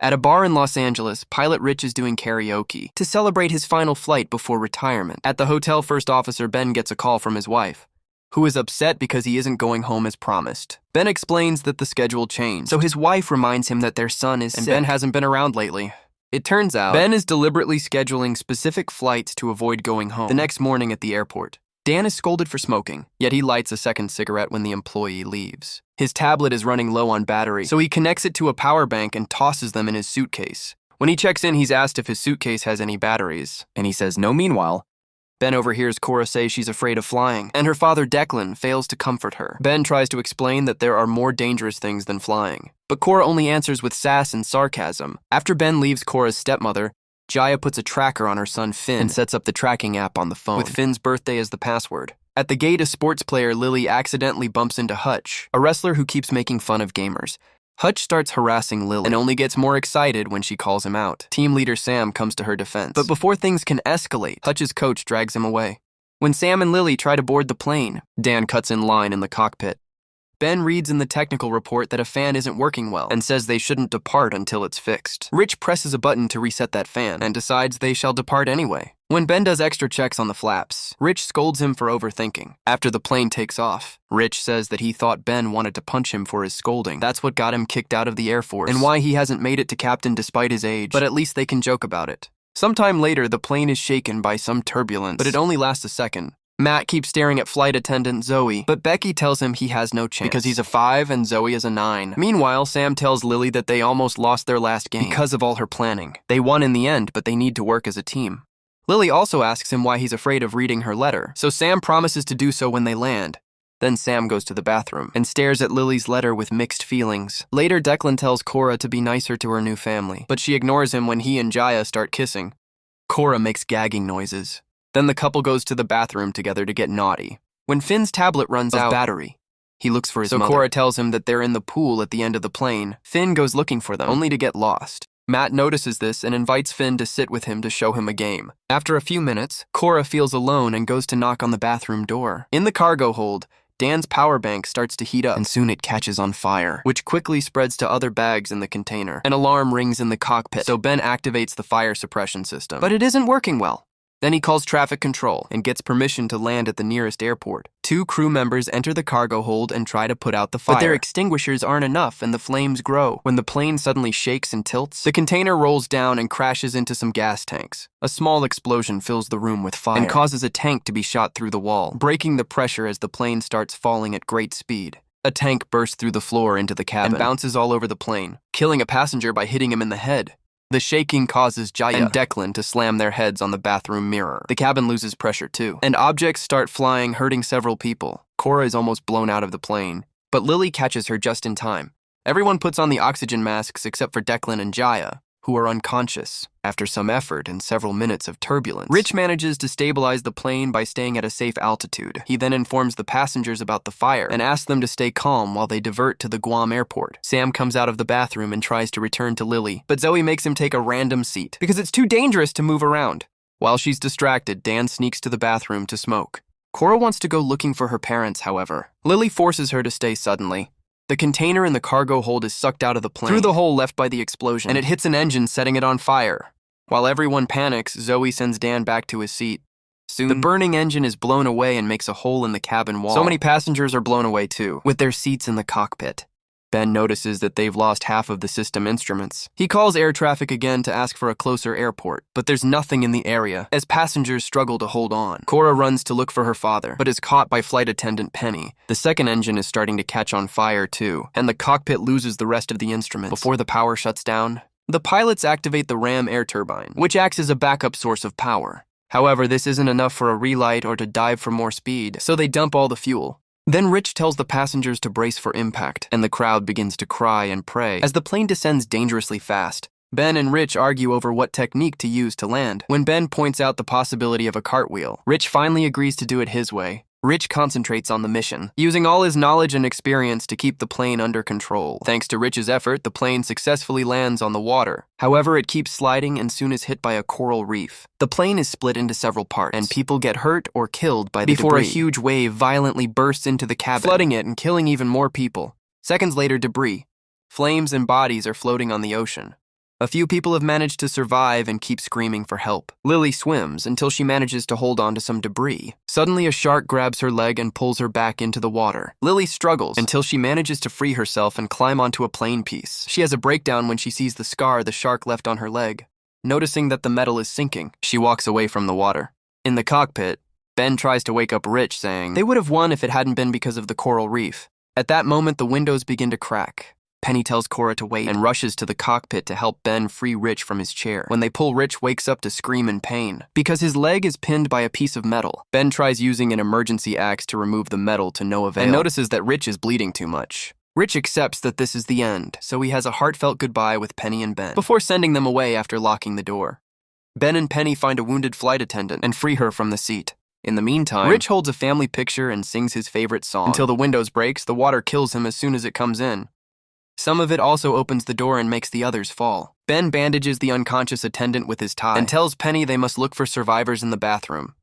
At a bar in Los Angeles, pilot Rich is doing karaoke to celebrate his final flight before retirement. At the hotel, first officer Ben gets a call from his wife, who is upset because he isn't going home as promised. Ben explains that the schedule changed, so his wife reminds him that their son is sick, and Ben hasn't been around lately. It turns out, Ben is deliberately scheduling specific flights to avoid going home. The next morning at the airport, Dan is scolded for smoking, yet he lights a second cigarette when the employee leaves. His tablet is running low on battery, so he connects it to a power bank and tosses them in his suitcase. When he checks in, he's asked if his suitcase has any batteries, and he says no. Meanwhile, Ben overhears Cora say she's afraid of flying, and her father Declan fails to comfort her. Ben tries to explain that there are more dangerous things than flying, but Cora only answers with sass and sarcasm. After Ben leaves Cora's stepmother, Jaya puts a tracker on her son Finn and sets up the tracking app on the phone, with Finn's birthday as the password. At the gate, a sports player, Lily, accidentally bumps into Hutch, a wrestler who keeps making fun of gamers. Hutch starts harassing Lily and only gets more excited when she calls him out. Team leader Sam comes to her defense. But before things can escalate, Hutch's coach drags him away. When Sam and Lily try to board the plane, Dan cuts in line in the cockpit. Ben reads in the technical report that a fan isn't working well and says they shouldn't depart until it's fixed. Rich presses a button to reset that fan and decides they shall depart anyway. When Ben does extra checks on the flaps, Rich scolds him for overthinking. After the plane takes off, Rich says that he thought Ben wanted to punch him for his scolding. That's what got him kicked out of the Air Force, and why he hasn't made it to captain despite his age, but at least they can joke about it. Sometime later, the plane is shaken by some turbulence, but it only lasts a second. Matt keeps staring at flight attendant Zoe, but Becky tells him he has no chance because he's a 5 and Zoe is a 9. Meanwhile, Sam tells Lily that they almost lost their last game because of all her planning. They won in the end, but they need to work as a team. Lily also asks him why he's afraid of reading her letter, so Sam promises to do so when they land. Then Sam goes to the bathroom and stares at Lily's letter with mixed feelings. Later, Declan tells Cora to be nicer to her new family, but she ignores him when he and Jaya start kissing. Cora makes gagging noises. Then the couple goes to the bathroom together to get naughty. When Finn's tablet runs out of battery, he looks for his mother. So Cora tells him that they're in the pool at the end of the plane. Finn goes looking for them, only to get lost. Matt notices this and invites Finn to sit with him to show him a game. After a few minutes, Cora feels alone and goes to knock on the bathroom door. In the cargo hold, Dan's power bank starts to heat up, and soon it catches on fire, which quickly spreads to other bags in the container. An alarm rings in the cockpit, so Ben activates the fire suppression system. But it isn't working well. Then he calls traffic control and gets permission to land at the nearest airport. 2 crew members enter the cargo hold and try to put out the fire. But their extinguishers aren't enough and the flames grow. When the plane suddenly shakes and tilts, the container rolls down and crashes into some gas tanks. A small explosion fills the room with fire and causes a tank to be shot through the wall, breaking the pressure as the plane starts falling at great speed. A tank bursts through the floor into the cabin and bounces all over the plane, killing a passenger by hitting him in the head. The shaking causes Jaya and Declan to slam their heads on the bathroom mirror. The cabin loses pressure too, and objects start flying, hurting several people. Cora is almost blown out of the plane, but Lily catches her just in time. Everyone puts on the oxygen masks except for Declan and Jaya, who are unconscious. After some effort and several minutes of turbulence, Rich manages to stabilize the plane by staying at a safe altitude. He then informs the passengers about the fire and asks them to stay calm while they divert to the Guam airport. Sam comes out of the bathroom and tries to return to Lily, but Zoe makes him take a random seat because it's too dangerous to move around. While she's distracted, Dan sneaks to the bathroom to smoke. Cora wants to go looking for her parents, however. Lily forces her to stay suddenly. The container in the cargo hold is sucked out of the plane through the hole left by the explosion, and it hits an engine, setting it on fire. While everyone panics, Zoe sends Dan back to his seat. Soon, the burning engine is blown away and makes a hole in the cabin wall. So many passengers are blown away too, with their seats in the cockpit. Ben notices that they've lost half of the system instruments. He calls air traffic again to ask for a closer airport, but there's nothing in the area, as passengers struggle to hold on. Cora runs to look for her father, but is caught by flight attendant Penny. The second engine is starting to catch on fire too, and the cockpit loses the rest of the instruments. Before the power shuts down, the pilots activate the ram air turbine, which acts as a backup source of power. However, this isn't enough for a relight or to dive for more speed, so they dump all the fuel. Then Rich tells the passengers to brace for impact, and the crowd begins to cry and pray as the plane descends dangerously fast. Ben and Rich argue over what technique to use to land. When Ben points out the possibility of a cartwheel, Rich finally agrees to do it his way. Rich concentrates on the mission, using all his knowledge and experience to keep the plane under control. Thanks to Rich's effort, the plane successfully lands on the water. However, it keeps sliding and soon is hit by a coral reef. The plane is split into several parts, and people get hurt or killed by the debris before a huge wave violently bursts into the cabin, flooding it and killing even more people. Seconds later, debris, flames, and bodies are floating on the ocean. A few people have managed to survive and keep screaming for help. Lily swims until she manages to hold on to some debris. Suddenly, a shark grabs her leg and pulls her back into the water. Lily struggles until she manages to free herself and climb onto a plain piece. She has a breakdown when she sees the scar the shark left on her leg. Noticing that the metal is sinking, she walks away from the water. In the cockpit, Ben tries to wake up Rich, saying they would have won if it hadn't been because of the coral reef. At that moment, the windows begin to crack. Penny tells Cora to wait and rushes to the cockpit to help Ben free Rich from his chair. When they pull, Rich wakes up to scream in pain because his leg is pinned by a piece of metal. Ben tries using an emergency axe to remove the metal to no avail and notices that Rich is bleeding too much. Rich accepts that this is the end, so he has a heartfelt goodbye with Penny and Ben before sending them away after locking the door. Ben and Penny find a wounded flight attendant and free her from the seat. In the meantime, Rich holds a family picture and sings his favorite song. Until the windows breaks, the water kills him as soon as it comes in. Some of it also opens the door and makes the others fall. Ben bandages the unconscious attendant with his tie and tells Penny they must look for survivors in the bathroom.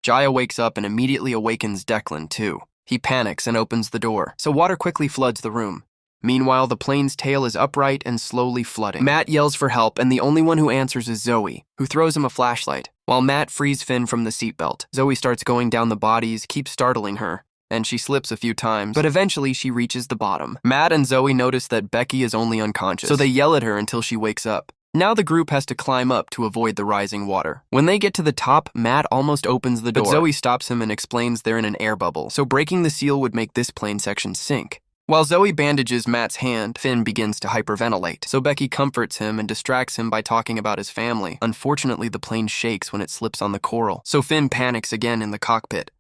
Jaya wakes up and immediately awakens Declan, too. He panics and opens the door, so water quickly floods the room. Meanwhile, the plane's tail is upright and slowly flooding. Matt yells for help, and the only one who answers is Zoe, who throws him a flashlight. While Matt frees Finn from the seatbelt, Zoe starts going down the bodies, keeps startling her, and she slips a few times, but eventually she reaches the bottom. Matt and Zoe notice that Becky is only unconscious, so they yell at her until she wakes up. Now the group has to climb up to avoid the rising water. When they get to the top, Matt almost opens the door, but Zoe stops him and explains they're in an air bubble, so breaking the seal would make this plane section sink. While Zoe bandages Matt's hand, Finn begins to hyperventilate, so Becky comforts him and distracts him by talking about his family. Unfortunately, the plane shakes when it slips on the coral, so Finn panics again in the cockpit.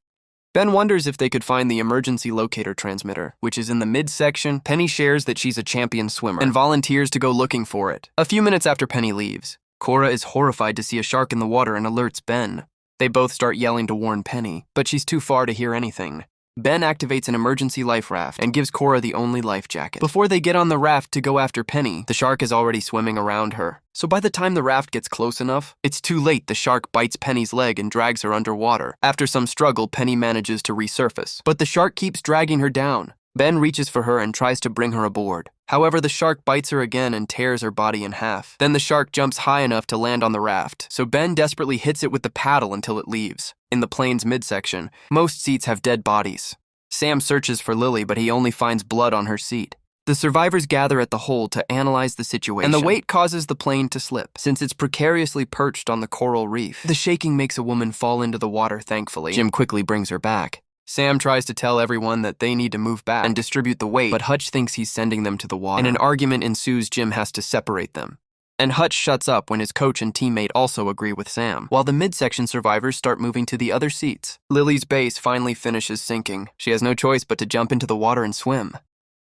Ben wonders if they could find the emergency locator transmitter, which is in the midsection. Penny shares that she's a champion swimmer and volunteers to go looking for it. A few minutes after Penny leaves, Cora is horrified to see a shark in the water and alerts Ben. They both start yelling to warn Penny, but she's too far to hear anything. Ben activates an emergency life raft and gives Cora the only life jacket. Before they get on the raft to go after Penny, the shark is already swimming around her. So by the time the raft gets close enough, it's too late. The shark bites Penny's leg and drags her underwater. After some struggle, Penny manages to resurface, but the shark keeps dragging her down. Ben reaches for her and tries to bring her aboard. However, the shark bites her again and tears her body in half. Then the shark jumps high enough to land on the raft, so Ben desperately hits it with the paddle until it leaves. In the plane's midsection, most seats have dead bodies. Sam searches for Lily, but he only finds blood on her seat. The survivors gather at the hold to analyze the situation, and the weight causes the plane to slip, since it's precariously perched on the coral reef. The shaking makes a woman fall into the water, thankfully. Jim quickly brings her back. Sam tries to tell everyone that they need to move back and distribute the weight, but Hutch thinks he's sending them to the water. And an argument ensues. Jim has to separate them. And Hutch shuts up when his coach and teammate also agree with Sam, while the midsection survivors start moving to the other seats. Lily's base finally finishes sinking. She has no choice but to jump into the water and swim.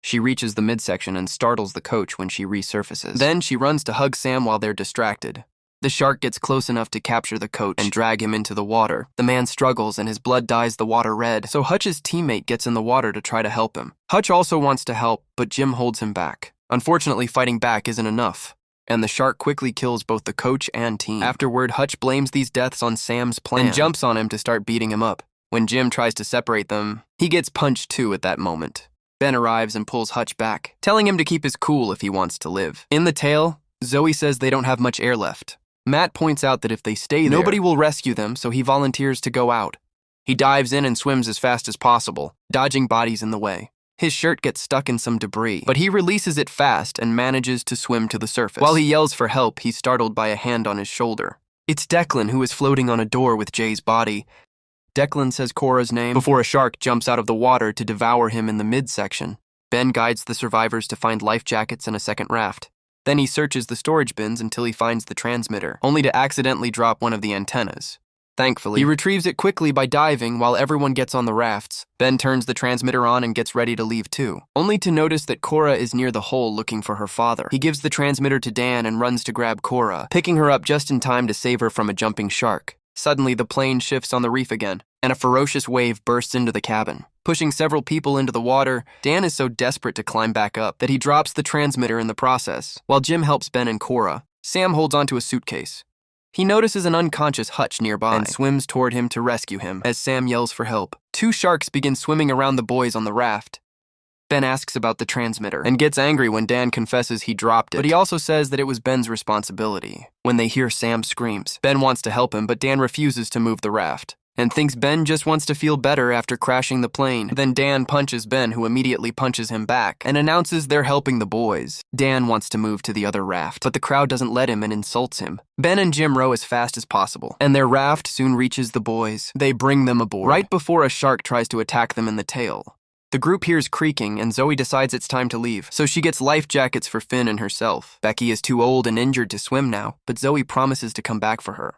She reaches the midsection and startles the coach when she resurfaces. Then she runs to hug Sam while they're distracted. The shark gets close enough to capture the coach and drag him into the water. The man struggles and his blood dyes the water red, so Hutch's teammate gets in the water to try to help him. Hutch also wants to help, but Jim holds him back. Unfortunately, fighting back isn't enough, and the shark quickly kills both the coach and team. Afterward, Hutch blames these deaths on Sam's plan and jumps on him to start beating him up. When Jim tries to separate them, he gets punched too at that moment. Ben arrives and pulls Hutch back, telling him to keep his cool if he wants to live. In the tail, Zoe says they don't have much air left. Matt points out that if they stay there, nobody will rescue them, so he volunteers to go out. He dives in and swims as fast as possible, dodging bodies in the way. His shirt gets stuck in some debris, but he releases it fast and manages to swim to the surface. While he yells for help, he's startled by a hand on his shoulder. It's Declan, who is floating on a door with Jay's body. Declan says Cora's name before a shark jumps out of the water to devour him in the midsection. Ben guides the survivors to find life jackets and a second raft. Then he searches the storage bins until he finds the transmitter, only to accidentally drop one of the antennas. Thankfully, he retrieves it quickly by diving while everyone gets on the rafts. Ben turns the transmitter on and gets ready to leave too, only to notice that Cora is near the hole looking for her father. He gives the transmitter to Dan and runs to grab Cora, picking her up just in time to save her from a jumping shark. Suddenly, the plane shifts on the reef again, and a ferocious wave bursts into the cabin. Pushing several people into the water, Dan is so desperate to climb back up that he drops the transmitter in the process. While Jim helps Ben and Cora, Sam holds onto a suitcase. He notices an unconscious Hutch nearby and swims toward him to rescue him as Sam yells for help. Two sharks begin swimming around the boys on the raft. Ben asks about the transmitter and gets angry when Dan confesses he dropped it, but he also says that it was Ben's responsibility. When they hear Sam screams, Ben wants to help him, but Dan refuses to move the raft and thinks Ben just wants to feel better after crashing the plane. Then Dan punches Ben, who immediately punches him back and announces they're helping the boys. Dan wants to move to the other raft, but the crowd doesn't let him and insults him. Ben and Jim row as fast as possible, and their raft soon reaches the boys. They bring them aboard, right before a shark tries to attack them in the tail. The group hears creaking, and Zoe decides it's time to leave, so she gets life jackets for Finn and herself. Becky is too old and injured to swim now, but Zoe promises to come back for her.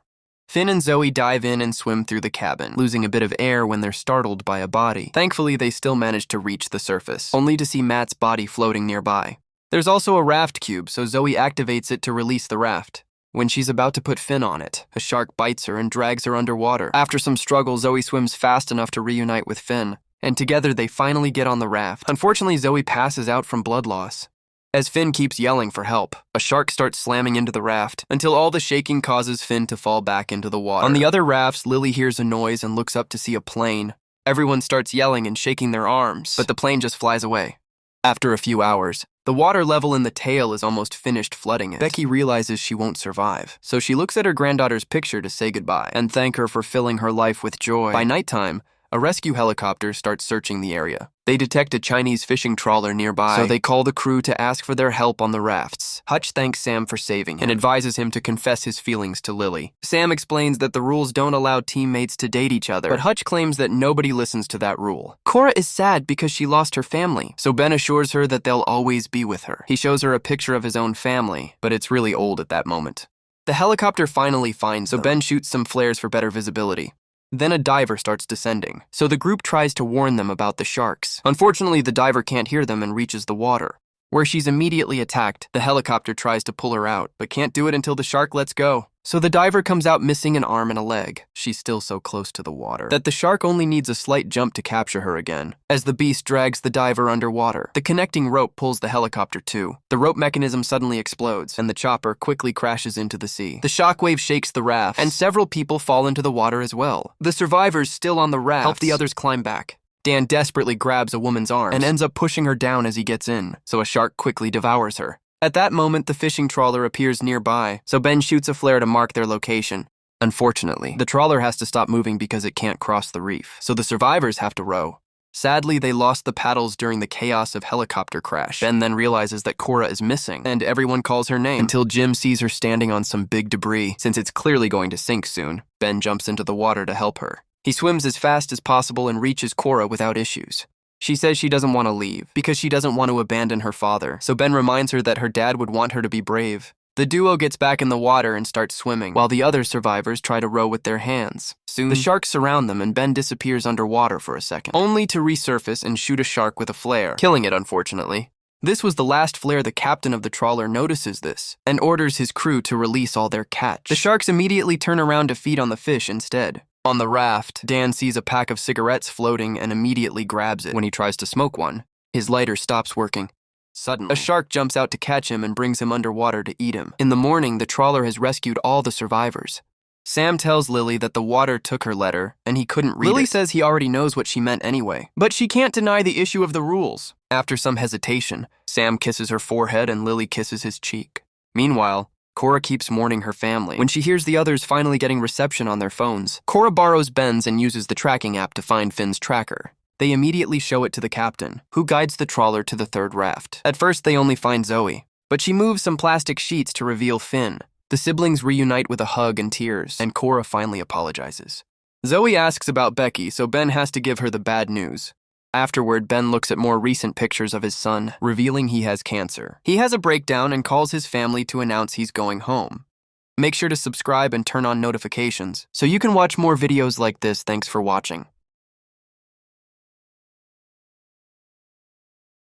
Finn and Zoe dive in and swim through the cabin, losing a bit of air when they're startled by a body. Thankfully, they still manage to reach the surface, only to see Matt's body floating nearby. There's also a raft cube, so Zoe activates it to release the raft. When she's about to put Finn on it, a shark bites her and drags her underwater. After some struggle, Zoe swims fast enough to reunite with Finn, and together they finally get on the raft. Unfortunately, Zoe passes out from blood loss. As Finn keeps yelling for help, a shark starts slamming into the raft until all the shaking causes Finn to fall back into the water. On the other rafts, Lily hears a noise and looks up to see a plane. Everyone starts yelling and shaking their arms, but the plane just flies away. After a few hours, the water level in the tail is almost finished flooding it. Becky realizes she won't survive, so she looks at her granddaughter's picture to say goodbye and thank her for filling her life with joy. By nighttime, a rescue helicopter starts searching the area. They detect a Chinese fishing trawler nearby, so they call the crew to ask for their help on the rafts. Hutch thanks Sam for saving him and advises him to confess his feelings to Lily. Sam explains that the rules don't allow teammates to date each other, but Hutch claims that nobody listens to that rule. Cora is sad because she lost her family, so Ben assures her that they'll always be with her. He shows her a picture of his own family, but it's really old at that moment. The helicopter finally finds them, so Ben shoots some flares for better visibility. Then a diver starts descending, so the group tries to warn them about the sharks. Unfortunately, the diver can't hear them and reaches the water. Where she's immediately attacked, the helicopter tries to pull her out, but can't do it until the shark lets go. So the diver comes out missing an arm and a leg. She's still so close to the water that the shark only needs a slight jump to capture her again. As the beast drags the diver underwater, the connecting rope pulls the helicopter too. The rope mechanism suddenly explodes, and the chopper quickly crashes into the sea. The shockwave shakes the raft, and several people fall into the water as well. The survivors still on the raft help the others climb back. Dan desperately grabs a woman's arms and ends up pushing her down as he gets in, so a shark quickly devours her. At that moment, the fishing trawler appears nearby, so Ben shoots a flare to mark their location. Unfortunately, the trawler has to stop moving because it can't cross the reef, so the survivors have to row. Sadly, they lost the paddles during the chaos of helicopter crash. Ben then realizes that Cora is missing, and everyone calls her name until Jim sees her standing on some big debris. Since it's clearly going to sink soon, Ben jumps into the water to help her. He swims as fast as possible and reaches Cora without issues. She says she doesn't want to leave because she doesn't want to abandon her father, so Ben reminds her that her dad would want her to be brave. The duo gets back in the water and starts swimming, while the other survivors try to row with their hands. Soon, the sharks surround them and Ben disappears underwater for a second, only to resurface and shoot a shark with a flare, killing it unfortunately. This was the last flare. The captain of the trawler notices this and orders his crew to release all their catch. The sharks immediately turn around to feed on the fish instead. On the raft, Dan sees a pack of cigarettes floating and immediately grabs it. When he tries to smoke one, his lighter stops working. Suddenly, a shark jumps out to catch him and brings him underwater to eat him. In the morning, the trawler has rescued all the survivors. Sam tells Lily that the water took her letter and he couldn't read it. Lily says he already knows what she meant anyway, but she can't deny the issue of the rules. After some hesitation, Sam kisses her forehead and Lily kisses his cheek. Meanwhile, Cora keeps mourning her family. When she hears the others finally getting reception on their phones, Cora borrows Ben's and uses the tracking app to find Finn's tracker. They immediately show it to the captain, who guides the trawler to the third raft. At first, they only find Zoe, but she moves some plastic sheets to reveal Finn. The siblings reunite with a hug and tears, and Cora finally apologizes. Zoe asks about Becky, so Ben has to give her the bad news. Afterward, Ben looks at more recent pictures of his son, revealing he has cancer. He has a breakdown and calls his family to announce he's going home. Make sure to subscribe and turn on notifications so you can watch more videos like this. Thanks for watching.